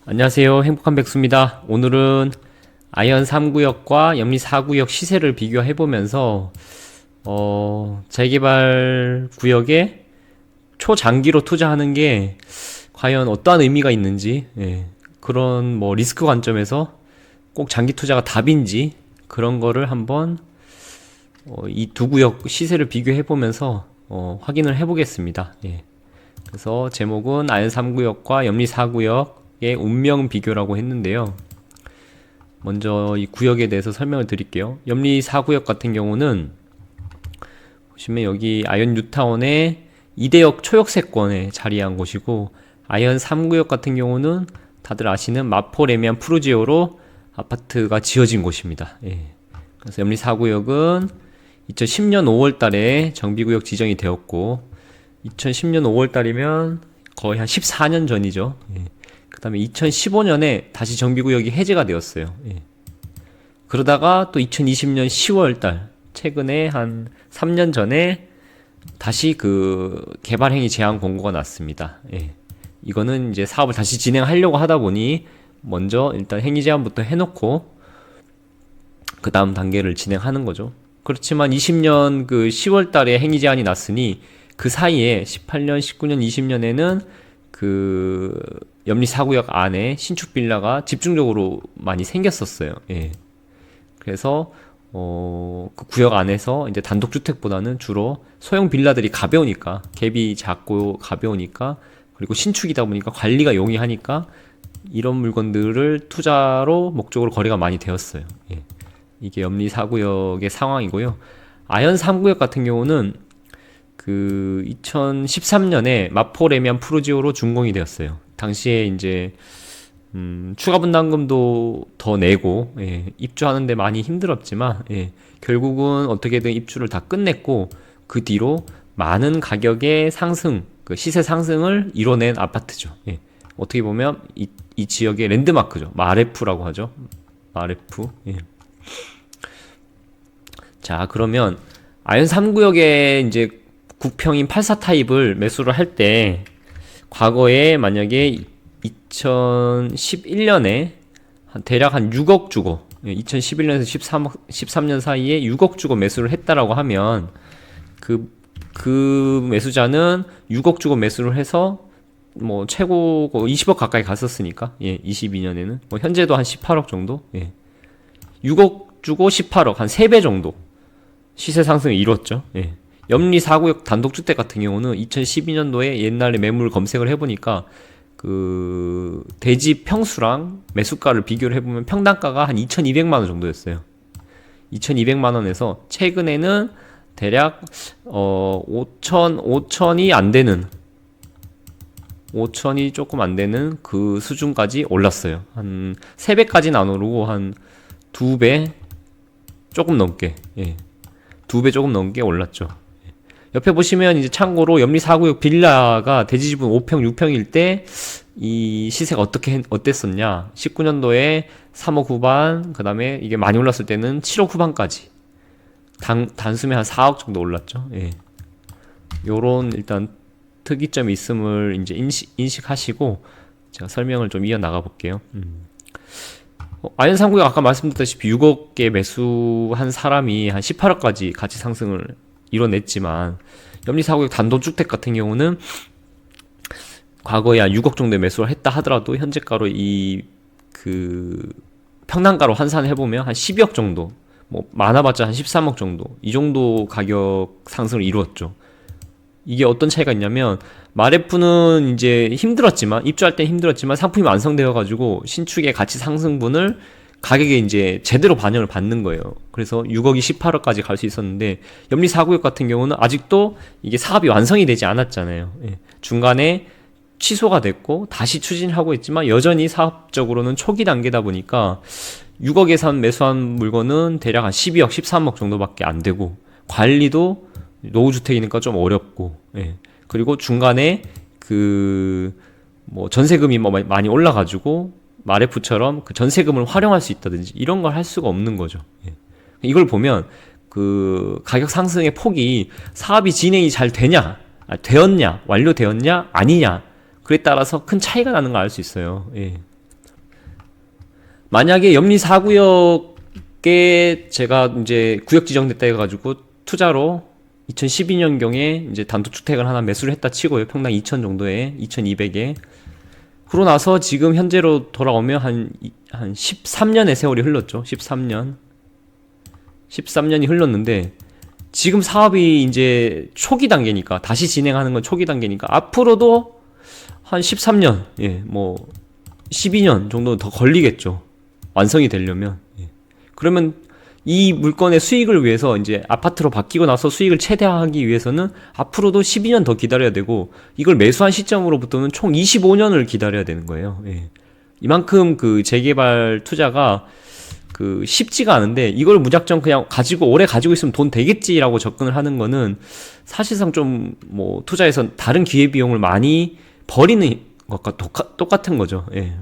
안녕하세요. 행복한 백수입니다. 오늘은 아현 3구역과 염리 4구역 시세를 비교해보면서 재개발 구역에 초장기로 투자하는 게 과연 어떠한 의미가 있는지, 그런 리스크 관점에서 꼭 장기 투자가 답인지 그런 거를 한번 이 두 구역 시세를 비교해보면서 확인을 해보겠습니다. 그래서 제목은 아현 3구역과 염리 4구역의 운명 비교라고 했는데요. 먼저 이 구역에 대해서 설명을 드릴게요. 염리 4구역 같은 경우는 보시면 여기 아현 뉴타운의 이대역 초역세권에 자리한 곳이고, 아현 3구역 같은 경우는 다들 아시는 마포 레미안 푸르지오로 아파트가 지어진 곳입니다. 그래서 염리 4구역은 2010년 5월 달에 정비구역 지정이 되었고, 2010년 5월 달이면 거의 한 14년 전이죠. 그 다음에 2015년에 다시 정비구역이 해제가 되었어요. 그러다가 또 2020년 10월 달, 최근에 한 3년 전에 다시 그 개발행위 제한 공고가 났습니다. 이거는 이제 사업을 다시 진행하려고 하다 보니 먼저 일단 행위 제한부터 해놓고 그 다음 단계를 진행하는 거죠. 그렇지만 20년 그 10월 달에 행위 제한이 났으니 그 사이에 18년, 19년, 20년에는 그 염리 4구역 안에 신축 빌라가 집중적으로 많이 생겼었어요. 그래서 그 구역 안에서 이제 단독주택보다는 주로 소형 빌라들이 가벼우니까, 갭이 작고 가벼우니까, 그리고 신축이다 보니까 관리가 용이하니까 이런 물건들을 투자로 목적으로 거래가 많이 되었어요. 이게 염리 4구역의 상황이고요. 아현 3구역 같은 경우는 그 2013년에 마포 레미안 푸르지오로 준공이 되었어요. 당시에 이제 추가 분담금도 더 내고, 입주하는데 많이 힘들었지만, 결국은 어떻게든 입주를 다 끝냈고, 그 뒤로 많은 가격의 상승, 그 시세 상승을 이뤄낸 아파트죠. 어떻게 보면 이 지역의 랜드마크죠. 마레프라고 하죠. 마레프. 자, 그러면 아현 3구역에 이제 국평인 84 타입을 매수를 할 때, 과거에 만약에 2011년에 대략 한 6억 주고, 2011년에서 13년 사이에 6억 주고 매수를 했다라고 하면, 그 매수자는 6억 주고 매수를 해서 최고 20억 가까이 갔었으니까, 22년에는 현재도 한 18억 정도, 6억 주고 18억, 한 3배 정도 시세 상승을 이뤘죠. 염리 4구역 단독주택 같은 경우는 2012년도에 옛날에 매물 검색을 해보니까 그 대지 평수랑 매수가를 비교를 해보면 평당가가 한 2,200만원 정도였어요. 2,200만원에서 최근에는 대략 5천이 안 되는, 5천이 조금 안 되는 그 수준까지 올랐어요. 한 3배까지는 안 오르고 한 2배 조금 넘게, 2배 조금 넘게 올랐죠. 옆에 보시면 이제 참고로 염리 4구역 빌라가 대지지분 5평, 6평일 때 이 시세가 어땠었냐. 19년도에 3억 후반, 그 다음에 이게 많이 올랐을 때는 7억 후반까지. 단숨에 한 4억 정도 올랐죠. 요런 일단 특이점이 있음을 이제 인식하시고 제가 설명을 좀 이어나가 볼게요. 아현 3구역 아까 말씀드렸다시피 6억에 매수한 사람이 한 18억까지 가치 상승을 이뤄냈지만, 염리 4구역 단독주택 같은 경우는 과거에 한 6억 정도의 매수를 했다 하더라도 현재가로 그 평당가로 환산을 해보면 한 12억 정도, 많아봤자 한 13억 정도, 이 정도 가격 상승을 이루었죠. 이게 어떤 차이가 있냐면, 마레프는 이제 힘들었지만, 입주할 때 힘들었지만 상품이 완성되어가지고 신축의 가치 상승분을 가격에 이제 제대로 반영을 받는 거예요. 그래서 6억이 18억까지 갈 수 있었는데, 염리 4구역 같은 경우는 아직도 이게 사업이 완성이 되지 않았잖아요. 중간에 취소가 됐고 다시 추진하고 있지만 여전히 사업적으로는 초기 단계다 보니까 6억에 매수한 물건은 대략 한 12억, 13억 정도밖에 안 되고, 관리도 노후주택이니까 좀 어렵고, 그리고 중간에 그 전세금이 많이 올라가지고 마레프처럼 그 전세금을 활용할 수 있다든지 이런 걸 할 수가 없는 거죠. 이걸 보면 그 가격 상승의 폭이 사업이 진행이 잘 되었냐, 완료되었냐, 아니냐, 그에 따라서 큰 차이가 나는 걸 알 수 있어요. 만약에 염리 4구역에 제가 이제 구역 지정됐다 해가지고 투자로 2012년경에 이제 단독주택을 하나 매수를 했다 치고요. 평당 2천 정도에, 2,200에. 그러고 나서 지금 현재로 돌아오면 한 13년의 세월이 흘렀죠. 13년. 13년이 흘렀는데, 지금 사업이 이제 초기 단계니까, 다시 진행하는 건 초기 단계니까, 앞으로도 한 13년, 예, 뭐, 12년 정도 더 걸리겠죠. 완성이 되려면. 예. 그러면 이 물건의 수익을 위해서 이제 아파트로 바뀌고 나서 수익을 최대화하기 위해서는 앞으로도 12년 더 기다려야 되고, 이걸 매수한 시점으로부터는 총 25년을 기다려야 되는 거예요. 예. 이만큼 그 재개발 투자가 그 쉽지가 않은데, 이걸 무작정 그냥 가지고 오래 가지고 있으면 돈 되겠지라고 접근을 하는 거는 사실상 좀 뭐 투자에서 다른 기회비용을 많이 버리는 것과 똑같은 거죠. 예.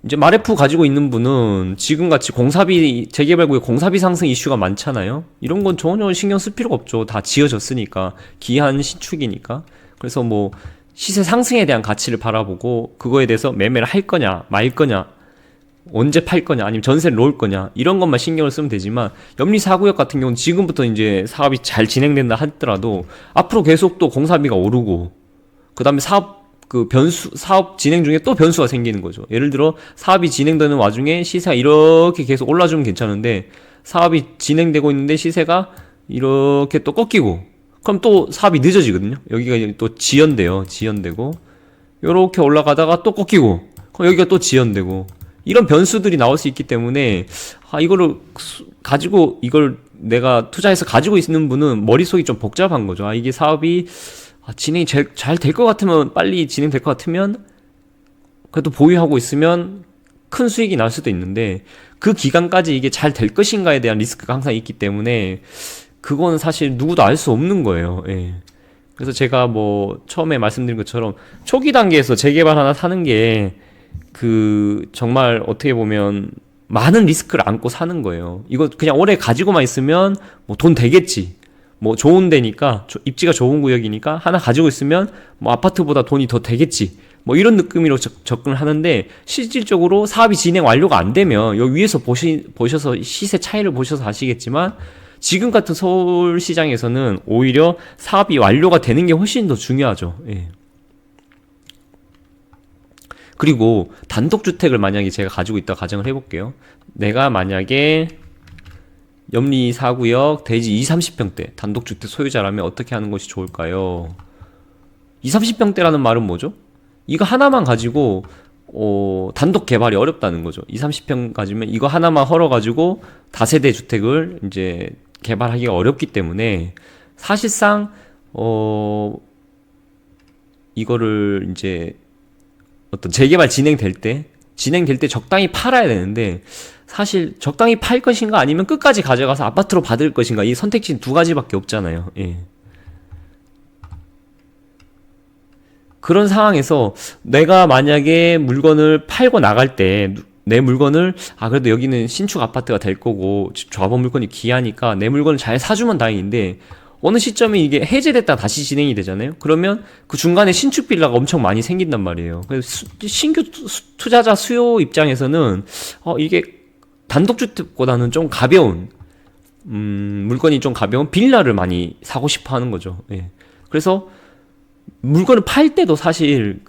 이제 마레프 가지고 있는 분은 지금같이 공사비, 재개발구역 공사비 상승 이슈가 많잖아요. 이런 건 전혀 신경 쓸 필요가 없죠. 다 지어졌으니까. 기한 신축이니까. 그래서 뭐 시세 상승에 대한 가치를 바라보고 그거에 대해서 매매를 할 거냐 말 거냐, 언제 팔 거냐, 아니면 전세를 놓을 거냐, 이런 것만 신경을 쓰면 되지만, 염리 4구역 같은 경우는 지금부터 이제 사업이 잘 진행된다 하더라도 앞으로 계속 또 공사비가 오르고, 그 다음에 사업 진행 중에 또 변수가 생기는 거죠. 예를 들어 사업이 진행되는 와중에 시세가 이렇게 계속 올라주면 괜찮은데, 사업이 진행되고 있는데 시세가 이렇게 또 꺾이고, 그럼 또 사업이 늦어지거든요. 여기가 또 지연되고, 요렇게 올라가다가 또 꺾이고, 그럼 여기가 또 지연되고, 이런 변수들이 나올 수 있기 때문에, 이거를 가지고, 이걸 내가 투자해서 가지고 있는 분은 머릿속이 좀 복잡한 거죠. 이게 사업이 진행이 잘 될 것 같으면, 빨리 진행될 것 같으면 그래도 보유하고 있으면 큰 수익이 날 수도 있는데, 그 기간까지 이게 잘 될 것인가에 대한 리스크가 항상 있기 때문에 그건 사실 누구도 알 수 없는 거예요. 예. 그래서 제가 뭐 처음에 말씀드린 것처럼 초기 단계에서 재개발 하나 사는 게 정말 어떻게 보면 많은 리스크를 안고 사는 거예요. 이거 그냥 오래 가지고만 있으면 뭐 돈 되겠지, 뭐 좋은 데니까, 입지가 좋은 구역이니까 하나 가지고 있으면 뭐 아파트보다 돈이 더 되겠지, 뭐 이런 느낌으로 접근을 하는데, 실질적으로 사업이 진행 완료가 안 되면, 여기 위에서 보셔서 시세 차이를 보셔서 아시겠지만, 지금 같은 서울시장에서는 오히려 사업이 완료가 되는 게 훨씬 더 중요하죠. 예. 그리고 단독주택을 만약에 제가 가지고 있다 가정을 해볼게요. 내가 만약에 염리 4구역 대지 20-30평대 단독주택 소유자라면 어떻게 하는 것이 좋을까요? 20-30평대라는 말은 뭐죠? 이거 하나만 가지고 단독 개발이 어렵다는 거죠. 20-30평 가지면 이거 하나만 헐어가지고 다세대 주택을 이제 개발하기가 어렵기 때문에, 사실상 이거를 이제 어떤 재개발 진행될 때 적당히 팔아야 되는데, 사실 적당히 팔 것인가 아니면 끝까지 가져가서 아파트로 받을 것인가, 이 선택지는 두 가지밖에 없잖아요. 예. 그런 상황에서 내가 만약에 물건을 팔고 나갈 때 내 물건을 그래도 여기는 신축 아파트가 될 거고 조합원 물건이 귀하니까 내 물건을 잘 사주면 다행인데, 어느 시점에 이게 해제됐다 다시 진행이 되잖아요. 그러면 그 중간에 신축 빌라가 엄청 많이 생긴단 말이에요. 그래서 신규 투자자 수요 입장에서는 이게 단독주택보다는 좀 가벼운, 물건이 좀 가벼운 빌라를 많이 사고 싶어 하는 거죠. 예. 그래서 물건을 팔 때도 사실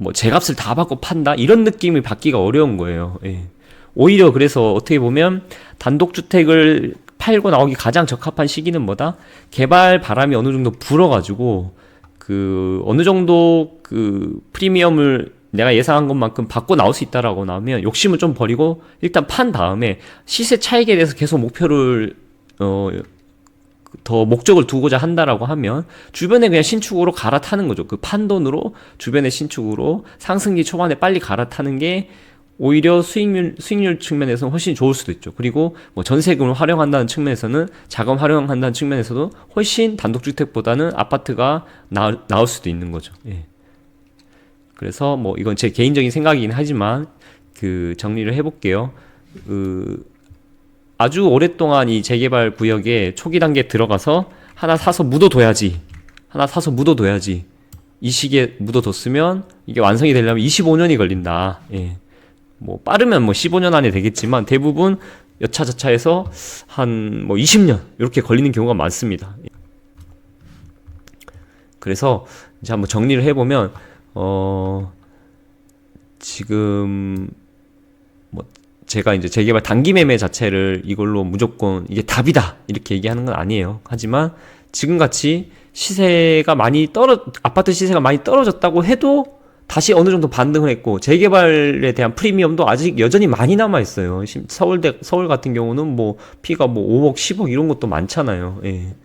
뭐 제값을 다 받고 판다, 이런 느낌이 받기가 어려운 거예요. 예. 오히려 그래서 어떻게 보면 단독주택을 팔고 나오기 가장 적합한 시기는 뭐다? 개발 바람이 어느 정도 불어가지고 어느 정도 프리미엄을 내가 예상한 것만큼 받고 나올 수 있다라고 나오면 욕심을 좀 버리고 일단 판 다음에 시세 차익에 대해서 계속 목표를 더 목적을 두고자 한다라고 하면 주변에 그냥 신축으로 갈아타는 거죠. 그 판돈으로 주변의 신축으로 상승기 초반에 빨리 갈아타는 게 오히려 수익률 측면에서는 훨씬 좋을 수도 있죠. 그리고 뭐 전세금을 활용한다는 측면에서는, 자금 활용한다는 측면에서도 훨씬 단독주택보다는 아파트가 나을 수도 있는 거죠. 예. 그래서 뭐 이건 제 개인적인 생각이긴 하지만 정리를 해볼게요. 아주 오랫동안 이 재개발 구역에 초기 단계에 들어가서 하나 사서 묻어둬야지, 이 시기에 묻어뒀으면 이게 완성이 되려면 25년이 걸린다. 예. 뭐 빠르면 뭐 15년 안에 되겠지만 대부분 여차저차해서 한 뭐 20년 이렇게 걸리는 경우가 많습니다. 그래서 이제 한번 정리를 해보면 지금 뭐 제가 이제 재개발 단기 매매 자체를 이걸로 무조건 이게 답이다 이렇게 얘기하는 건 아니에요. 하지만 지금같이 시세가 많이 아파트 시세가 많이 떨어졌다고 해도 다시 어느 정도 반등을 했고 재개발에 대한 프리미엄도 아직 여전히 많이 남아 있어요. 서울 같은 경우는 뭐 피가 뭐 5억, 10억 이런 것도 많잖아요. 예.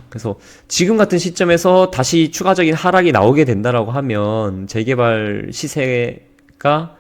그래서 지금 같은 시점에서 다시 추가적인 하락이 나오게 된다라고 하면 재개발 시세가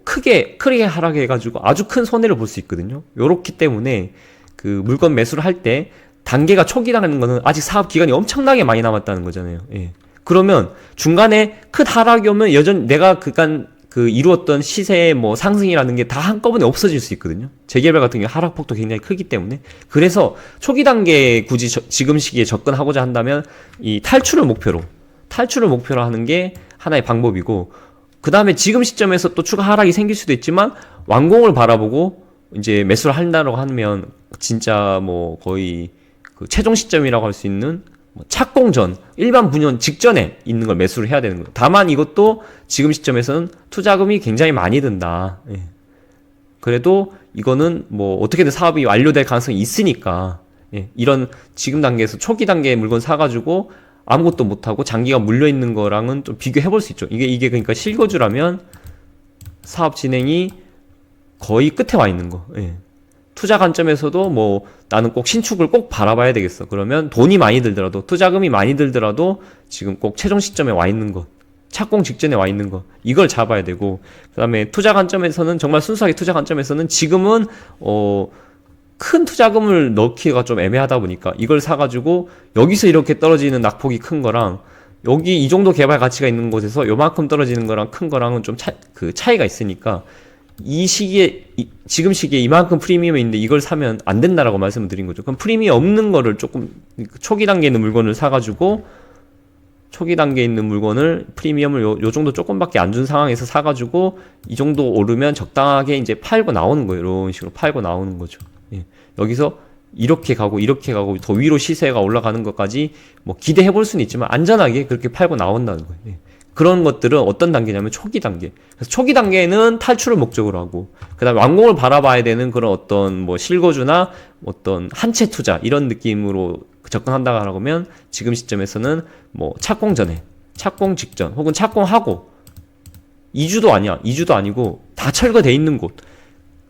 크게 하락해가지고 아주 큰 손해를 볼 수 있거든요. 요렇기 때문에 그 물건 매수를 할 때 단계가 초기라는 거는 아직 사업 기간이 엄청나게 많이 남았다는 거잖아요. 예. 그러면 중간에 큰 하락이 오면 여전히 내가 그간 이루었던 시세의 뭐 상승이라는 게 다 한꺼번에 없어질 수 있거든요. 재개발 같은 경우 하락폭도 굉장히 크기 때문에. 그래서 초기 단계에 굳이 지금 시기에 접근하고자 한다면 이 탈출을 목표로 하는 게 하나의 방법이고, 그 다음에 지금 시점에서 또 추가 하락이 생길 수도 있지만 완공을 바라보고 이제 매수를 한다고 하면 진짜 뭐 거의 그 최종 시점이라고 할 수 있는 착공 전, 일반 분양 직전에 있는 걸 매수를 해야 되는 거예요. 다만 이것도 지금 시점에서는 투자금이 굉장히 많이 든다. 예. 그래도 이거는 뭐 어떻게든 사업이 완료될 가능성이 있으니까, 예. 이런 지금 단계에서 초기 단계에 물건 사가지고 아무것도 못하고 장기가 물려있는 거랑은 좀 비교해 볼 수 있죠. 이게 그러니까 실거주라면 사업 진행이 거의 끝에 와 있는 거. 예. 투자 관점에서도 뭐 나는 꼭 신축을 꼭 바라봐야 되겠어. 그러면 돈이 많이 들더라도, 투자금이 많이 들더라도 지금 꼭 최종 시점에 와 있는 것, 착공 직전에 와 있는 것, 이걸 잡아야 되고, 그 다음에 투자 관점에서는 정말 순수하게 투자 관점에서는 지금은 큰 투자금을 넣기가 좀 애매하다 보니까 이걸 사가지고 여기서 이렇게 떨어지는 낙폭이 큰 거랑 여기 이 정도 개발 가치가 있는 곳에서 요만큼 떨어지는 거랑 큰 거랑은 좀 차이가 있으니까 이 시기에, 지금 시기에 이만큼 프리미엄이 있는데 이걸 사면 안 된다라고 말씀을 드린 거죠. 그럼 프리미엄 없는 거를 조금, 초기 단계에 있는 물건을 사가지고, 초기 단계에 있는 물건을 프리미엄을 요 정도 조금밖에 안 준 상황에서 사가지고, 이 정도 오르면 적당하게 이제 팔고 나오는 거예요. 이런 식으로 팔고 나오는 거죠. 예. 여기서 이렇게 가고 더 위로 시세가 올라가는 것까지 뭐 기대해 볼 수는 있지만 안전하게 그렇게 팔고 나온다는 거예요. 예. 그런 것들은 어떤 단계냐면 초기 단계. 그래서 초기 단계에는 탈출을 목적으로 하고, 그 다음에 완공을 바라봐야 되는 그런 어떤 뭐 실거주나 어떤 한채 투자 이런 느낌으로 접근한다고 하면 지금 시점에서는 뭐 착공 전에, 착공 직전, 혹은 착공하고 2주도 아니고 다 철거돼 있는 곳,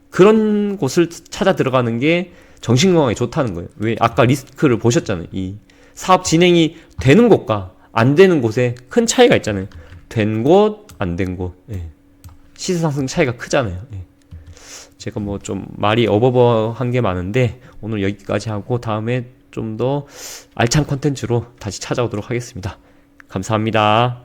그런 곳을 찾아 들어가는 게 정신건강에 좋다는 거예요. 왜? 아까 리스크를 보셨잖아요. 이 사업 진행이 되는 곳과 안 되는 곳에 큰 차이가 있잖아요. 된 곳, 안 된 곳. 예. 시세 상승 차이가 크잖아요. 예. 제가 뭐 좀 말이 어버버한 게 많은데 오늘 여기까지 하고 다음에 좀 더 알찬 컨텐츠로 다시 찾아오도록 하겠습니다. 감사합니다.